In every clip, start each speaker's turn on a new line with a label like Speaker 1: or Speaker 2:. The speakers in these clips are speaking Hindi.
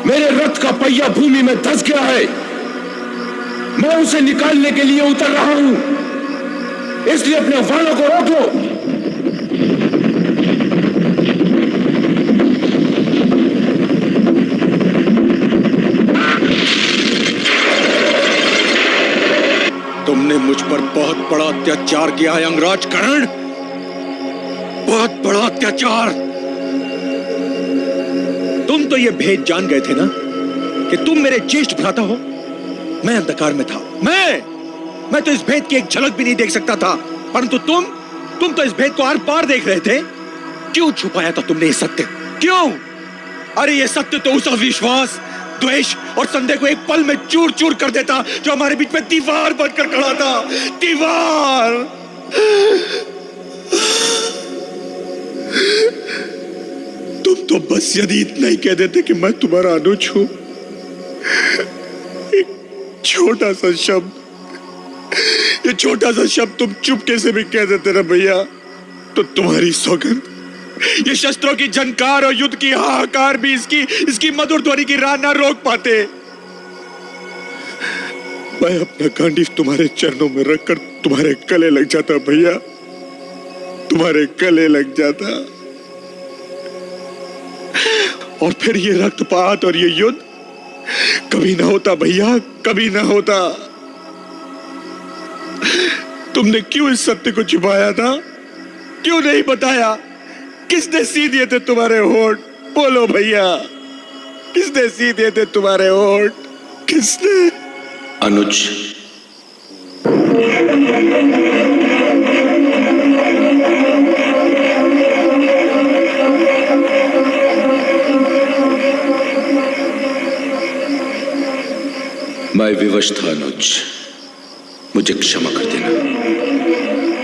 Speaker 1: मेरे रथ का पहिया भूमि में धंस गया है। मैं उसे निकालने के लिए उतर रहा हूं, इसलिए अपने वालों को रोक लो।
Speaker 2: तुमने मुझ पर बहुत बड़ा अत्याचार किया है अंगराज कर्ण, बहुत बड़ा अत्याचार। तुम तो ये भेद जान गए थे ना कि तुम मेरे ज्येष्ठ भ्राता हो। मैं अंधकार में था, मैं तो इस भेद की एक झलक भी नहीं देख सकता था, परंतु तुम तो इस भेद को आर पार देख रहे थे। क्यों छुपाया था तुमने ये सत्य? क्यों? अरे ये सत्य तो उस अविश्वास, द्वेष और संदेह को एक पल में चूर चूर कर देता जो हमारे बीच में दीवार बनकर खड़ा था। दीवार। तुम तो बस यदि इतना ही कह देते कि मैं तुम्हारा अनुज हूं, एक छोटा सा शब्द, ये छोटा सा शब्द तुम चुपके से भी कह देते ना भैया, तो तुम्हारी सौगंध, ये शस्त्रों की झनकार और युद्ध की हाहाकार भी इसकी मधुर ध्वनि की राह ना रोक पाते। मैं अपना गांडीव तुम्हारे चरणों में रखकर तुम्हारे गले लग जाता भैया, तुम्हारे गले लग जाता। और फिर ये रक्तपात और ये युद्ध कभी ना होता भैया, कभी ना होता। तुमने क्यों इस सत्य को छुपाया था? क्यों नहीं बताया? किसने सी दिए थे तुम्हारे होठ? बोलो भैया, किसने सी दिए थे तुम्हारे होठ? किसने?
Speaker 1: अनुज, मैं विवश था अनुज, मुझे क्षमा कर देना।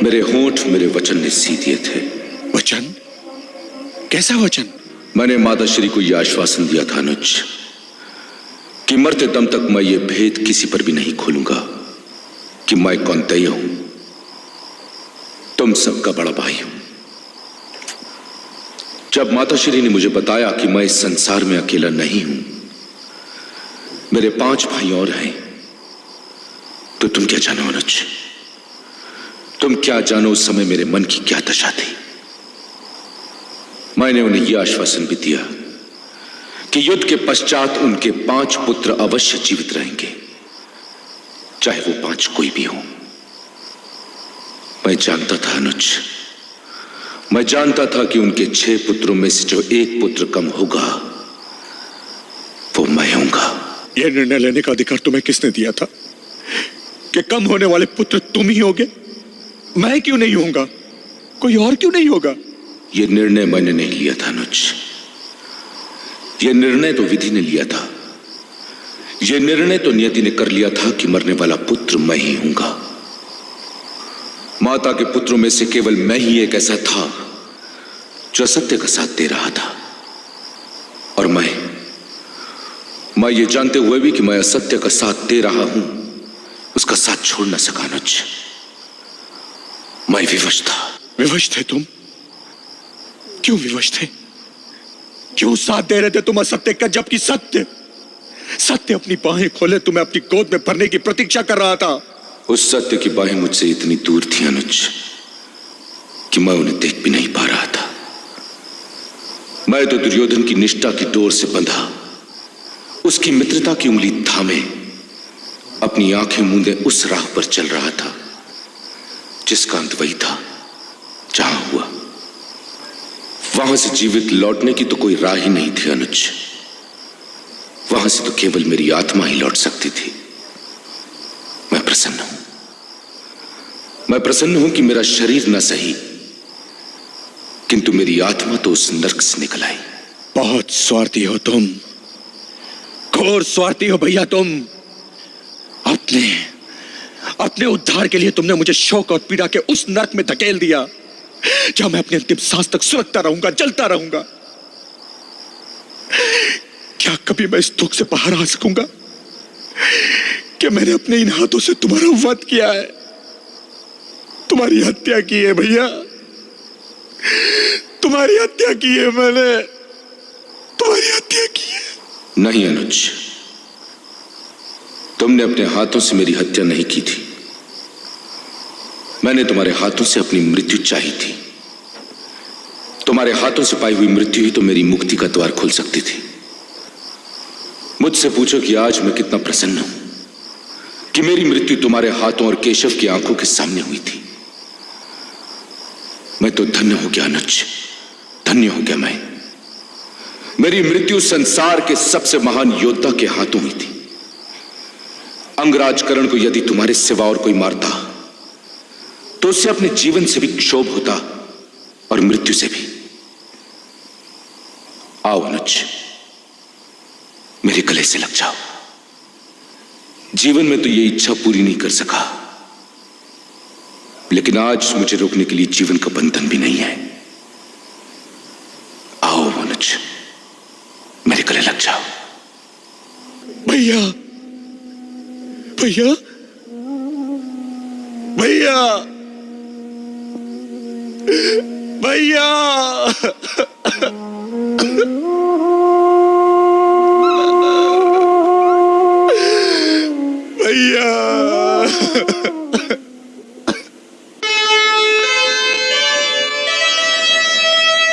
Speaker 1: मेरे होंठ मेरे वचन ने सी दिए थे।
Speaker 2: वचन? कैसा वचन?
Speaker 1: मैंने माता श्री को यह आश्वासन दिया था अनुज कि मरते दम तक मैं ये भेद किसी पर भी नहीं खोलूंगा कि मैं कौंतेय हूं, तुम सबका बड़ा भाई हूं। जब माता श्री ने मुझे बताया कि मैं इस संसार में अकेला नहीं हूं, मेरे 5 भाई और हैं, तो तुम क्या जानो अनुज, तुम क्या जानो उस समय मेरे मन की क्या दशा थी। मैंने उन्हें यह आश्वासन भी दिया कि युद्ध के पश्चात उनके 5 पुत्र अवश्य जीवित रहेंगे, चाहे वो 5 कोई भी हो। मैं जानता था अनुज, मैं जानता था कि उनके 6 पुत्रों में से जो एक पुत्र कम होगा वो मैं होऊंगा।
Speaker 2: यह निर्णय लेने का अधिकार तुम्हें किसने दिया था कि कम होने वाले पुत्र तुम ही होगे? मैं क्यों नहीं होऊंगा? कोई और क्यों नहीं होगा?
Speaker 1: यह निर्णय मैंने नहीं लिया था अनुज, यह निर्णय तो विधि ने लिया था। यह निर्णय तो नियति ने कर लिया था कि मरने वाला पुत्र मैं ही हूंगा। माता के पुत्रों में से केवल मैं ही एक ऐसा था जो सत्य का साथ दे रहा था, और मैं ये जानते हुए भी कि मैं असत्य का साथ दे रहा हूं, उसका साथ छोड़ न सका अनुज। मैं विवश था।
Speaker 2: विवश थे तुम? क्यों विवश थे? क्यों साथ दे रहे थे तुम असत्य का, जबकि सत्य अपनी बाहें खोले तुम्हें अपनी गोद में भरने की प्रतीक्षा कर रहा था?
Speaker 1: उस सत्य की बाहें मुझसे इतनी दूर थी अनुज कि मैं उन्हें देख भी नहीं पा रहा था। मैं तो दुर्योधन की निष्ठा की डोर से बंधा, उसकी मित्रता की उंगली थामे, अपनी आंखें मूंदे उस राह पर चल रहा था जिसका अंत वही था जहां हुआ। वहां से जीवित लौटने की तो कोई राह ही नहीं थी अनुज। वहां से तो केवल मेरी आत्मा ही लौट सकती थी। मैं प्रसन्न हूं कि मेरा शरीर न सही, किंतु मेरी आत्मा तो उस नरक से निकल आई।
Speaker 2: बहुत स्वार्थी हो तुम, घोर स्वार्थी हो भैया तुम। अपने उद्धार के लिए तुमने मुझे शोक और पीड़ा के उस नरक में धकेल दिया जहां मैं अपनी अंतिम सांस तक सुलगता रहूंगा, जलता रहूंगा। क्या कभी मैं इस दुख से बाहर आ सकूंगा कि मैंने अपने इन हाथों से तुम्हारा वध किया है, तुम्हारी हत्या की है भैया, तुम्हारी हत्या की है मैंने, तुम्हारी हत्या की है।
Speaker 1: नहीं अनुज, तुमने अपने हाथों से मेरी हत्या नहीं की थी। मैंने तुम्हारे हाथों से अपनी मृत्यु चाही थी। तुम्हारे हाथों से पाई हुई मृत्यु ही तो मेरी मुक्ति का द्वार खोल सकती थी। मुझसे पूछो कि आज मैं कितना प्रसन्न हूं कि मेरी मृत्यु तुम्हारे हाथों और केशव की आंखों के सामने हुई थी। मैं तो धन्य हो गया अनुज, धन्य हो गया मैं। मेरी मृत्यु संसार के सबसे महान योद्धा के हाथों हुई थी। अंगराज करण को यदि तुम्हारे सिवा और कोई मारता तो उससे अपने जीवन से भी क्षोभ होता और मृत्यु से भी। आओ अनुज, मेरे गले से लग जाओ। जीवन में तो ये इच्छा पूरी नहीं कर सका, लेकिन आज मुझे रोकने के लिए जीवन का बंधन भी नहीं है। आओ अनुज, मेरे गले लग जाओ।
Speaker 2: भैया, भैया, भैया, भैया, भैया।